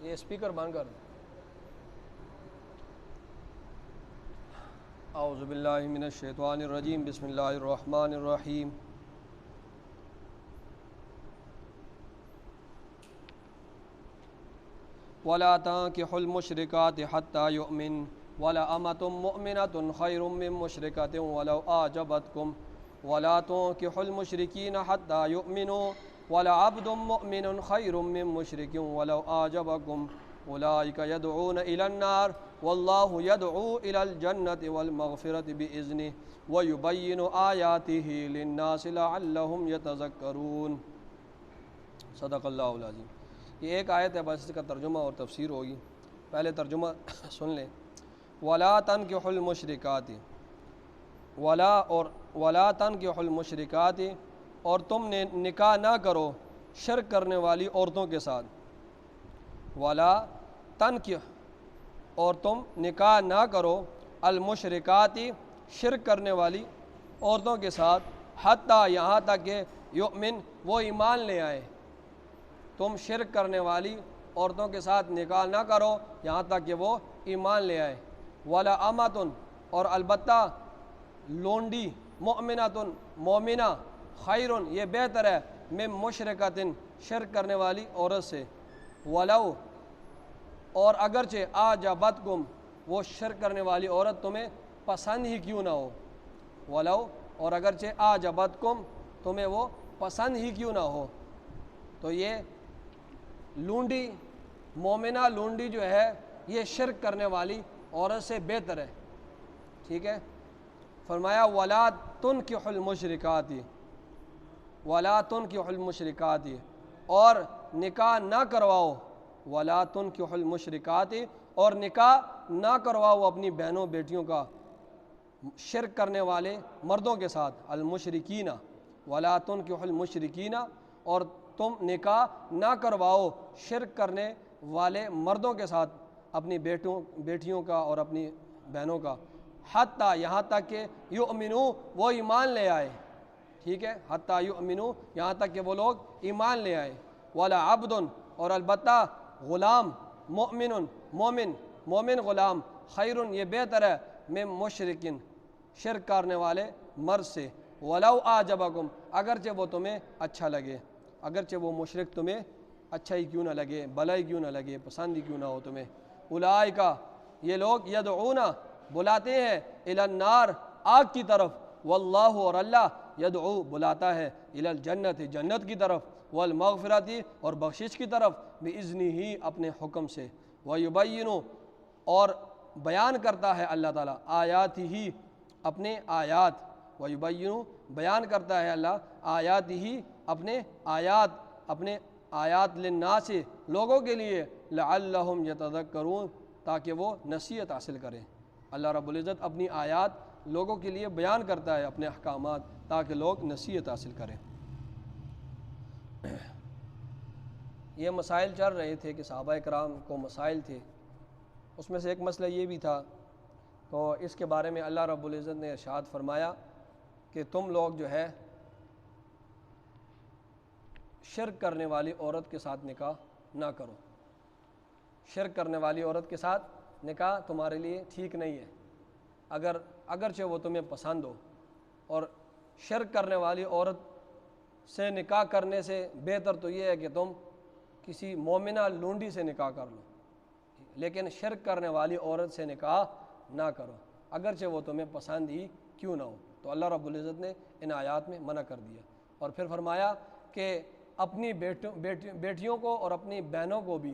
یہ اسپیکر بند کر دیں۔ اعوذ باللہ من الشیطان الرجیم، بسم اللہ الرحمن الرحیم۔ وَلَا تَنكِحُوا الْمُشْرِكَاتِ حَتَّى يُؤْمِنْ وَلَأَمَةٌ مُؤْمِنَةٌ خَيْرٌ مِّن مُّشْرِكَةٍ وَلَوْ أَعْجَبَتْكُمْ وَلَا تُنكِحُوا الْمُشْرِكِينَ حَتَّى يُؤْمِنُوا وَلَعَبْدٌ مُّؤْمِنٌ خَيْرٌ مِّن مُّشْرِكٍ وَلَوْ أَعْجَبَكُمْ أُولَٰئِكَ يَدْعُونَ إِلَى النَّارِ وَاللَّهُ يَدْعُو إِلَى الْجَنَّةِ وَالْمَغْفِرَةِ بِإِذْنِهِ وَيُبَيِّنُ آيَاتِهِ لِلنَّاسِ لَعَلَّهُمْ يَتَذَكَّرُونَ۔ صدق اللہ العظیم۔ یہ ایک آیت ہے، بس اس کا ترجمہ اور تفسیر ہوگی۔ پہلے ترجمہ سن لیں۔ وَلَا تَنكِحُوا الْمُشْرِكَاتِ، وَلَا تَنكِحُوا الْمُشْرِكَاتِ، اور تم نے نکاح نہ کرو شرک کرنے والی عورتوں کے ساتھ۔ وَلَا تَنكِحُوا، اور تم نکاح نہ کرو المشرکات، شرک کرنے والی عورتوں کے ساتھ، حتیٰ، یہاں تک کہ یؤمن، وہ ایمان لے آئے۔ تم شرک کرنے والی عورتوں کے ساتھ نکاح نہ کرو یہاں تک کہ وہ ایمان لے آئے۔ وَلَا أَمَةٌ، اور البتہ لونڈی، مؤمنۃ، مومنہ، خیر، یہ بہتر ہے، من مشرکۃ، شرک کرنے والی عورت سے۔ وَلَوْ، اور اگرچہ أَعْجَبَتْكُمْ، وہ شرک کرنے والی عورت تمہیں پسند ہی کیوں نہ ہو۔ وَلَوْ، اور اگرچہ أَعْجَبَتْكُمْ، تمہیں وہ پسند ہی کیوں نہ ہو۔ تو یہ لونڈی، مومنہ لونڈی جو ہے، یہ شرک کرنے والی عورت سے بہتر ہے، ٹھیک ہے۔ فرمایا وَلَا تُنكِحُوا الْمُشْرِكَاتِ، وَلَا تُنكِحُوا الْمُشْرِكَاتِ، اور نکاح نہ کرواؤ، وَلَا تُنكِحُوا الْمُشْرِكَاتِ، اور نکاح نہ کرواؤ اپنی بہنوں بیٹیوں کا شرک کرنے والے مردوں کے ساتھ، المشرکین، وَلَا تُنكِحُوا الْمُشْرِكِينَ، اور تم نکاح نہ کرواؤ شرک کرنے والے مردوں کے ساتھ اپنی بیٹیوں کا اور اپنی بہنوں کا، حتیٰ، یہاں تک کہ یؤمنوا، وہ ایمان لے آئے، ٹھیک ہے، حتیٰ یؤمنوا، یہاں تک کہ وہ لوگ ایمان لے آئے۔ وَلَعَبْدٌ، اور البتہ غلام، مومن غلام، خیر، یہ بہتر ہے، من مشرکن، شرک کرنے والے مرد سے۔ وَلَوْ أَعْجَبَكُمْ، اگرچہ وہ تمہیں اچھا لگے، اگرچہ وہ مشرک تمہیں اچھا ہی کیوں نہ لگے، بھلا ہی کیوں نہ لگے، پسند ہی کیوں نہ ہو تمہیں۔ اولئک، یہ لوگ، یدعون، بلاتے ہیں، الی النار، آگ کی طرف، واللہ، اور اللہ، یدعو، بلاتا ہے، الی الجنت، جنت کی طرف، والمغفرۃ، اور بخشش کی طرف، باذنہ، اپنے حکم سے، ویبین، اور بیان کرتا ہے اللہ تعالیٰ، آیاتہ، اپنے آیات، ویبین، بیان کرتا ہے اللہ، آیاتہ، اپنے آیات، للناس، لوگوں کے لیے، لعلہم یتذکرون، تاکہ وہ نصیحت حاصل کریں۔ اللہ رب العزت اپنی آیات لوگوں کے لیے بیان کرتا ہے، اپنے احکامات، تاکہ لوگ نصیحت حاصل کریں۔ یہ مسائل چل رہے تھے کہ صحابہ کرام کو مسائل تھے، اس میں سے ایک مسئلہ یہ بھی تھا، تو اس کے بارے میں اللہ رب العزت نے ارشاد فرمایا کہ تم لوگ جو ہے شرک کرنے والی عورت کے ساتھ نکاح نہ کرو، شرک کرنے والی عورت کے ساتھ نکاح تمہارے لیے ٹھیک نہیں ہے، اگرچہ وہ تمہیں پسند ہو، اور شرک کرنے والی عورت سے نکاح کرنے سے بہتر تو یہ ہے کہ تم کسی مومنہ لونڈی سے نکاح کر لو، لیکن شرک کرنے والی عورت سے نکاح نہ کرو، اگرچہ وہ تمہیں پسند ہی کیوں نہ ہو۔ تو اللہ رب العزت نے ان آیات میں منع کر دیا، اور پھر فرمایا کہ اپنی بیٹیوں کو اور اپنی بہنوں کو بھی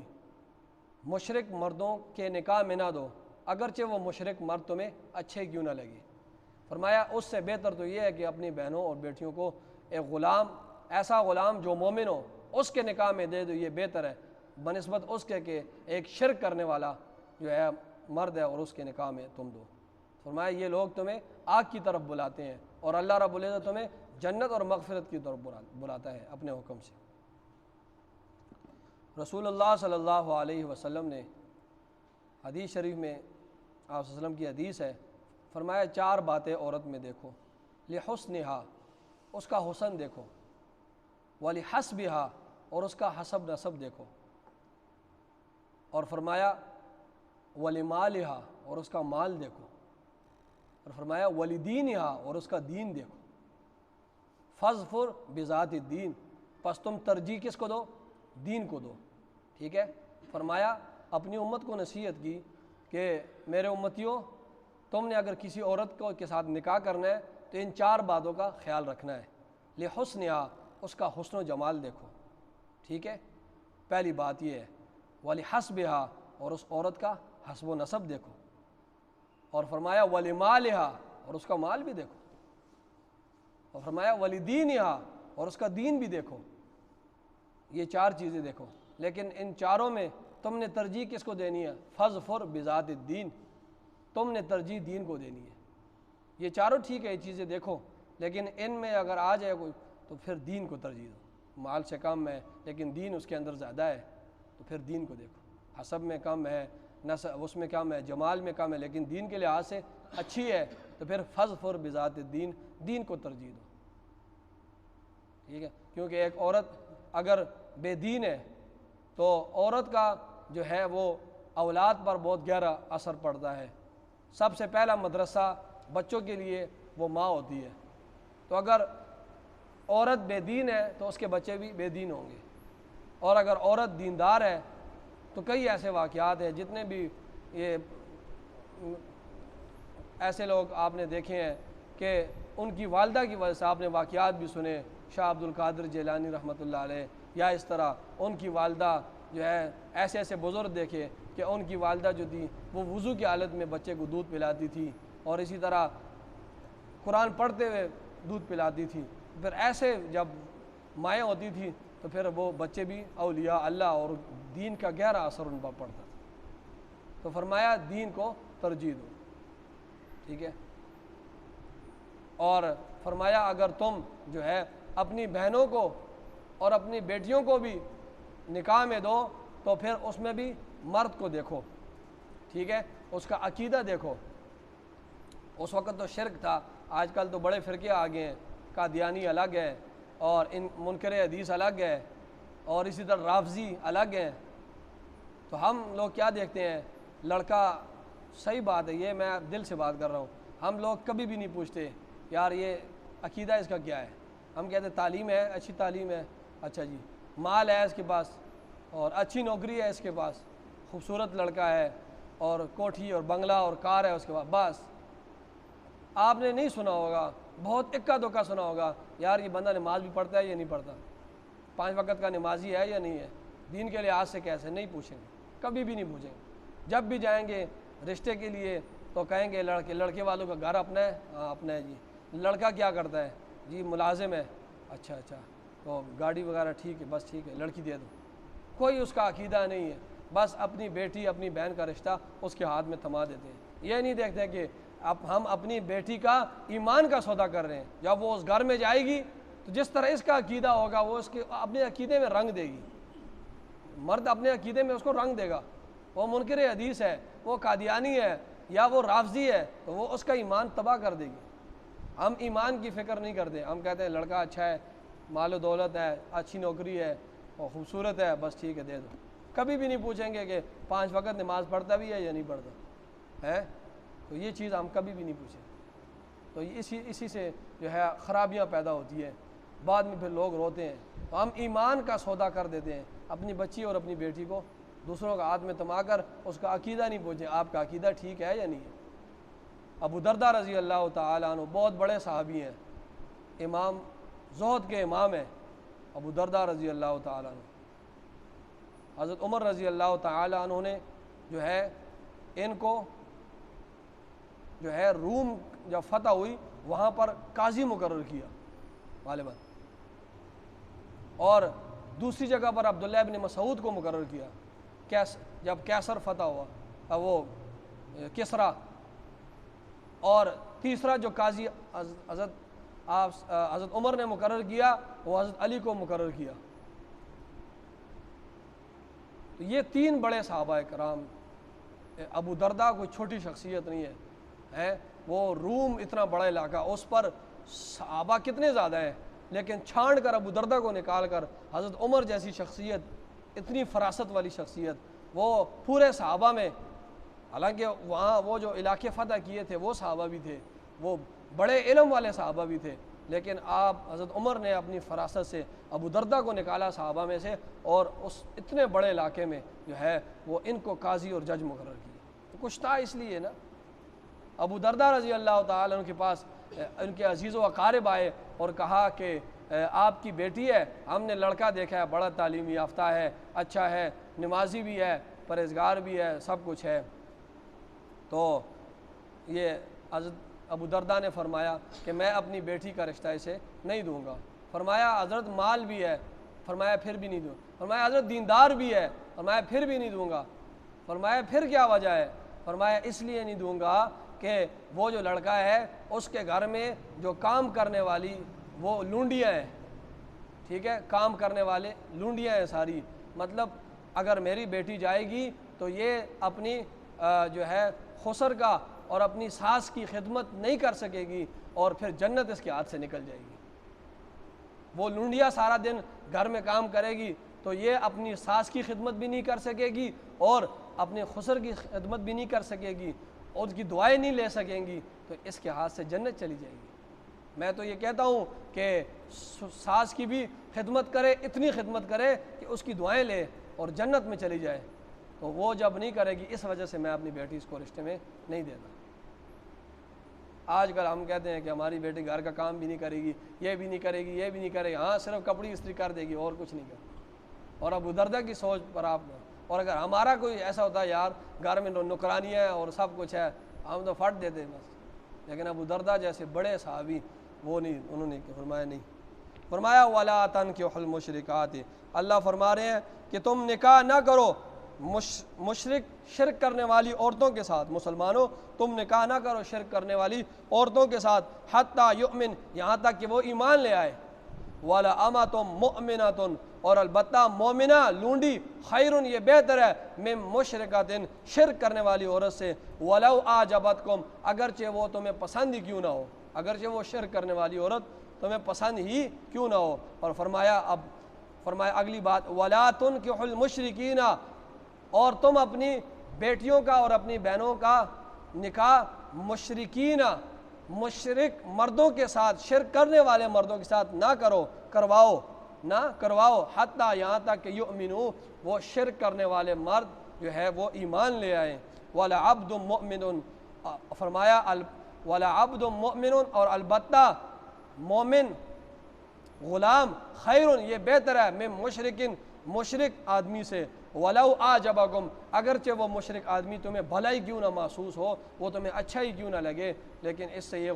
مشرک مردوں کے نکاح میں نہ دو، اگرچہ وہ مشرک مرد تمہیں اچھے کیوں نہ لگے۔ فرمایا اس سے بہتر تو یہ ہے کہ اپنی بہنوں اور بیٹیوں کو ایک غلام، ایسا غلام جو مومن ہو، اس کے نکاح میں دے دو، یہ بہتر ہے بنسبت اس کے کہ ایک شرک کرنے والا جو ہے مرد ہے اور اس کے نکاح میں تم دو۔ فرمایا یہ لوگ تمہیں آگ کی طرف بلاتے ہیں، اور اللہ رب العزت تمہیں جنت اور مغفرت کی طرف بلاتا ہے اپنے حکم سے۔ رسول اللہ صلی اللہ علیہ وسلم نے حدیث شریف میں، آپ صلی اللہ علیہ وسلم کی حدیث ہے، فرمایا 4 باتیں عورت میں دیکھو، لحسنہا، اس کا حسن دیکھو، ولحسبہا، اور اس کا حسب نسب دیکھو، اور فرمایا وَلِمَالِهَا، اور اس کا مال دیکھو، اور فرمایا وَلِدِينِهَا، اور اس کا دین دیکھو، فَاظْفُرْ بِذَاتِ الدِّین، پس تم ترجیح کس کو دو؟ دین کو دو، ٹھیک ہے۔ فرمایا اپنی امت کو نصیحت کی کہ میرے امتیوں، تم نے اگر کسی عورت کو کے ساتھ نکاح کرنا ہے تو ان 4 باتوں کا خیال رکھنا ہے۔ لِحُسْنِهَا، اس کا حسن و جمال دیکھو، ٹھیک ہے، پہلی بات یہ ہے۔ وَلِحَسْبِهَا، اور اس عورت کا حسب و نسب دیکھو، اور فرمایا وَلِمَالِهَا، اور اس کا مال بھی دیکھو، اور فرمایا وَلِدِينِهَا، اور اس کا دین بھی دیکھو۔ یہ 4 چیزیں دیکھو، لیکن ان چاروں میں تم نے ترجیح کس کو دینی ہے؟ فَاظْفُرْ بِذَاتِ الدِّین، تم نے ترجیح دین کو دینی ہے۔ یہ چاروں ٹھیک ہے، یہ چیزیں دیکھو، لیکن ان میں اگر آ جائے کوئی تو پھر دین کو ترجیح دو۔ مال سے کم ہے لیکن دین اس کے اندر زیادہ ہے تو پھر دین کو دیکھو۔ حسب میں کم ہے، نسب اس میں کم ہے، جمال میں کم ہے، لیکن دین کے لحاظ سے اچھی ہے تو پھر فَاظْفُرْ بِذَاتِ الدِّین، دین کو ترجیح دو، ٹھیک ہے۔ کیونکہ ایک عورت اگر بے دین ہے تو عورت کا جو ہے وہ اولاد پر بہت گہرا اثر پڑتا ہے۔ سب سے پہلا مدرسہ بچوں کے لیے وہ ماں ہوتی ہے، تو اگر عورت بے دین ہے تو اس کے بچے بھی بے دین ہوں گے، اور اگر عورت دیندار ہے تو کئی ایسے واقعات ہیں، جتنے بھی یہ ایسے لوگ آپ نے دیکھے ہیں کہ ان کی والدہ کی وجہ سے آپ نے واقعات بھی سنے، شاہ عبد القادر جیلانی رحمۃ اللہ علیہ، یا اس طرح ان کی والدہ جو ہے ایسے ایسے بزرگ دیکھے کہ ان کی والدہ جو تھی وہ وضو کی حالت میں بچے کو دودھ پلاتی تھی، اور اسی طرح قرآن پڑھتے ہوئے دودھ پلاتی تھی۔ پھر ایسے جب مائیں ہوتی تھی تو پھر وہ بچے بھی اولیاء اللہ اور دین کا گہرا اثر ان پر پڑتا تھا۔ تو فرمایا دین کو ترجیح دو، ٹھیک ہے۔ اور فرمایا اگر تم جو ہے اپنی بہنوں کو اور اپنی بیٹیوں کو بھی نکاح میں دو تو پھر اس میں بھی مرد کو دیکھو، ٹھیک ہے، اس کا عقیدہ دیکھو۔ اس وقت تو شرک تھا، آج کل تو بڑے فرقے آ گئے ہیں، قادیانی الگ ہے اور ان منکر حدیث الگ ہے، اور اسی طرح رافضی الگ ہیں۔ تو ہم لوگ کیا دیکھتے ہیں، لڑکا، صحیح بات ہے، یہ میں دل سے بات کر رہا ہوں، ہم لوگ کبھی بھی نہیں پوچھتے یار یہ عقیدہ اس کا کیا ہے۔ ہم کہتے ہیں تعلیم ہے، اچھی تعلیم ہے، اچھا جی، مال ہے اس کے پاس اور اچھی نوکری ہے اس کے پاس، خوبصورت لڑکا ہے اور کوٹھی اور بنگلہ اور کار ہے اس کے پاس، بس۔ آپ نے نہیں سنا ہوگا، بہت اکا دکا سنا ہوگا، یار یہ بندہ نماز بھی پڑھتا ہے یا نہیں پڑھتا، 5 وقت کا نمازی ہے یا نہیں ہے، دین کے لحاظ سے کیسے، نہیں پوچھیں گے، کبھی بھی نہیں پوچھیں گے۔ جب بھی جائیں گے رشتے کے لیے تو کہیں گے لڑکے والوں کا گھر اپنا ہے، ہاں اپنا ہے جی، لڑکا کیا کرتا ہے جی، ملازم ہے، اچھا اچھا، تو گاڑی وغیرہ ٹھیک ہے، بس ٹھیک ہے، لڑکی دے دو۔ کوئی اس کا عقیدہ نہیں ہے، بس اپنی بیٹی اپنی بہن کا رشتہ اس کے ہاتھ میں تھما دیتے ہیں۔ یہ نہیں دیکھتے کہ اب ہم اپنی بیٹی کا ایمان کا سودا کر رہے ہیں، جب وہ اس گھر میں جائے گی تو جس طرح اس کا عقیدہ ہوگا وہ اس کے اپنے عقیدے میں رنگ دے گی، مرد اپنے عقیدے میں اس کو رنگ دے گا۔ وہ منکر حدیث ہے، وہ قادیانی ہے یا وہ رافضی ہے تو وہ اس کا ایمان تباہ کر دے گی۔ ہم ایمان کی فکر نہیں کرتے، ہم کہتے ہیں لڑکا اچھا ہے، مال و دولت ہے، اچھی نوکری ہے اور خوبصورت ہے، بس ٹھیک ہے دے دو۔ کبھی بھی نہیں پوچھیں گے کہ 5 وقت نماز پڑھتا بھی ہے یا نہیں پڑھتا ہے، تو یہ چیز ہم کبھی بھی نہیں پوچھیں۔ تو اسی سے جو ہے خرابیاں پیدا ہوتی ہیں، بعد میں پھر لوگ روتے ہیں۔ تو ہم ایمان کا سودا کر دیتے ہیں، اپنی بچی اور اپنی بیٹی کو دوسروں کا ہاتھ میں تھما کر اس کا عقیدہ نہیں پوچھیں، آپ کا عقیدہ ٹھیک ہے یا نہیں ہے۔ ابو درداء رضی اللہ تعالیٰ عنہ بہت بڑے صحابی ہیں، امام زہد کے امام ہیں ابو درداء رضی اللہ تعالیٰ عنہ۔ حضرت عمر رضی اللہ تعالیٰ عنہ نے جو ہے ان کو جو ہے روم جب فتح ہوئی وہاں پر قاضی مقرر کیا غالباً، اور دوسری جگہ پر عبداللہ ابن مسعود کو مقرر کیا جب کیسر فتح ہوا، وہ کسرا، اور تیسرا جو قاضی حضرت عمر نے مقرر کیا وہ حضرت علی کو مقرر کیا۔ تو یہ 3 بڑے صحابہ کرام، ابو درداء کوئی چھوٹی شخصیت نہیں ہے، وہ روم اتنا بڑا علاقہ، اس پر صحابہ کتنے زیادہ ہیں، لیکن چھانٹ کر ابو درداء کو نکال کر حضرت عمر جیسی شخصیت، اتنی فراست والی شخصیت وہ پورے صحابہ میں، حالانکہ وہاں وہ جو علاقے فتح کیے تھے وہ صحابہ بھی تھے، وہ بڑے علم والے صحابہ بھی تھے، لیکن آپ حضرت عمر نے اپنی فراست سے ابو دردہ کو نکالا صحابہ میں سے، اور اس اتنے بڑے علاقے میں جو ہے وہ ان کو قاضی اور جج مقرر کیا۔ تو کچھ تھا اس لیے نا۔ ابو دردہ رضی اللہ تعالیٰ عنہ کے پاس ان کے عزیز و اقارب آئے اور کہا کہ آپ کی بیٹی ہے، ہم نے لڑکا دیکھا ہے، بڑا تعلیم یافتہ ہے، اچھا ہے، نمازی بھی ہے، پرہیزگار بھی ہے، سب کچھ ہے۔ تو یہ حضرت ابو دردہ نے فرمایا کہ میں اپنی بیٹی کا رشتہ اسے نہیں دوں گا۔ فرمایا حضرت مال بھی ہے، فرمایا پھر بھی نہیں دوں۔ فرمایا حضرت دیندار بھی ہے، فرمایا پھر بھی نہیں دوں گا۔ فرمایا پھر کیا وجہ ہے؟ فرمایا اس لیے نہیں دوں گا کہ وہ جو لڑکا ہے اس کے گھر میں جو کام کرنے والی وہ لونڈیاں ہیں، ٹھیک ہے، کام کرنے والے لونڈیاں ہیں ساری، مطلب اگر میری بیٹی جائے گی تو یہ اپنی جو ہے خسر کا اور اپنی ساس کی خدمت نہیں کر سکے گی، اور پھر جنت اس کے ہاتھ سے نکل جائے گی۔ وہ لونڈیا سارا دن گھر میں کام کرے گی تو یہ اپنی ساس کی خدمت بھی نہیں کر سکے گی اور اپنے خسر کی خدمت بھی نہیں کر سکے گی، اور اس کی دعائیں نہیں لے سکیں گی، تو اس کے ہاتھ سے جنت چلی جائے گی۔ میں تو یہ کہتا ہوں کہ ساس کی بھی خدمت کرے، اتنی خدمت کرے کہ اس کی دعائیں لے اور جنت میں چلی جائے، تو وہ جب نہیں کرے گی، اس وجہ سے میں اپنی بیٹی اس کو رشتے میں نہیں دیتا۔ آج کل ہم کہتے ہیں کہ ہماری بیٹی گھر کا کام بھی نہیں کرے گی، یہ بھی نہیں کرے گی، یہ بھی نہیں کرے گی، ہاں صرف کپڑی استری کر دے گی اور کچھ نہیں کرے گی۔ اور ابو دردہ کی سوچ پر آپ، اور اگر ہمارا کوئی ایسا ہوتا ہے یار گھر میں نوکرانیاں ہیں اور سب کچھ ہے، ہم تو پھٹ دیتے بس، لیکن ابو دردہ جیسے بڑے صحابی وہ نہیں، انہوں نے فرمایا نہیں۔ فرمایا وَلَا تَنْكِحُوا الْمُشْرِكَاتِ، اللہ فرما رہے ہیں کہ تم نکاح نہ کرو مشرک شرک کرنے والی عورتوں کے ساتھ، مسلمانوں تم نکاح نہ کرو شرک کرنے والی عورتوں کے ساتھ، حتیٰ یؤمن، یہاں تک کہ وہ ایمان لے آئے، وَلَأَمَةٌ مُؤْمِنَةٌ، اور البتہ مومنہ لونڈی، خیرٌ یہ بہتر ہے، من مشرکۃ شرک کرنے والی عورت سے، وَلَوْ أَعْجَبَتْكُمْ اگرچہ وہ تمہیں پسند ہی کیوں نہ ہو، اگرچہ وہ شرک کرنے والی عورت تمہیں پسند ہی کیوں نہ ہو۔ اور فرمایا اگلی بات، وَلَا تُنْكِحُوا الْمُشْرِكِينَ، اور تم اپنی بیٹیوں کا اور اپنی بہنوں کا نکاح مشرکین، مشرک مردوں کے ساتھ، شرک کرنے والے مردوں کے ساتھ نہ کرواؤ، حتیٰ یہاں تک کہ یؤمنوا، وہ شرک کرنے والے مرد جو ہے وہ ایمان لے آئیں۔ وَلَعَبْدٌ مُؤْمِنٌ، فرمایا وَلَعَبْدٌ مُؤْمِنٌ، اور البتہ مومن غلام، خیرٌ یہ بہتر ہے، من مشرکن مشرک آدمی سے، وَلَوْ أَعْجَبَكُمْ اگرچہ وہ مشرک آدمی تمہیں بھلا ہی کیوں نہ محسوس ہو، وہ تمہیں اچھا ہی کیوں نہ لگے، لیکن اس سے یہ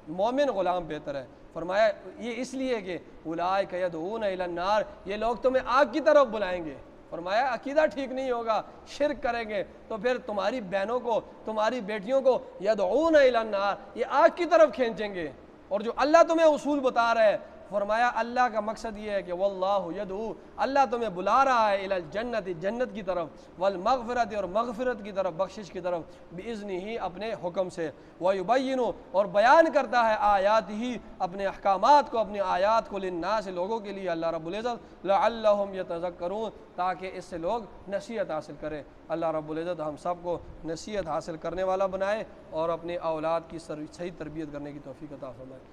مومن غلام بہتر ہے۔ فرمایا یہ اس لیے کہ اولئک یدعون الی النار، یہ لوگ تمہیں آگ کی طرف بلائیں گے۔ فرمایا عقیدہ ٹھیک نہیں ہوگا، شرک کریں گے تو پھر تمہاری بہنوں کو، تمہاری بیٹیوں کو یدعون الی النار، یہ آگ کی طرف کھینچیں گے۔ اور جو اللہ تمہیں اصول بتا رہا ہے، فرمایا اللہ کا مقصد یہ ہے کہ واللہ یدعو، اللہ تمہیں بلا رہا ہے الی الجنت، جنت کی طرف، والمغفرت اور مغفرت کی طرف، بخشش کی طرف، باذنہ اپنے حکم سے، ویبین اور بیان کرتا ہے آیات ہی اپنے احکامات کو، اپنی آیات کو، للناس لوگوں کے لیے، اللہ رب العزت، لعلہم یتذکرون تاکہ اس سے لوگ نصیحت حاصل کریں۔ اللہ رب العزت ہم سب کو نصیحت حاصل کرنے والا بنائے اور اپنی اولاد کی صحیح تربیت کرنے کی توفیق عطا فرمائے۔